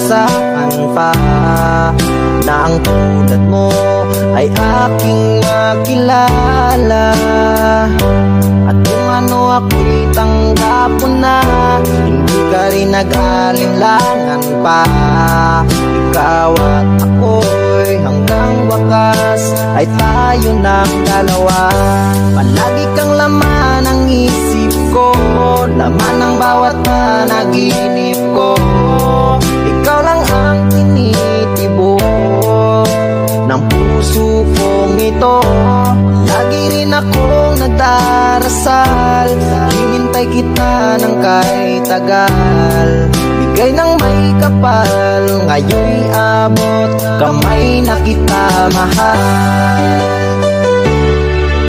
inaasahan pa na ang tulad mo ay aking makilala. At kung ano ako'y tanggap mo na, hindi ka rin nag-alinlangan pa. Ikaw at ako'y hanggang wakas ay tayo ng dalawa. Palagi kang laman ng isip ko, laman ng bawat panaginip ko. Ikaw lang ang tinitibok ng puso kong ito. Lagi rin akong nagdarasal, hinintay kita ng kahit tagal. Bigay ng may kapal, ngayon'y abot kamay na kita mahal.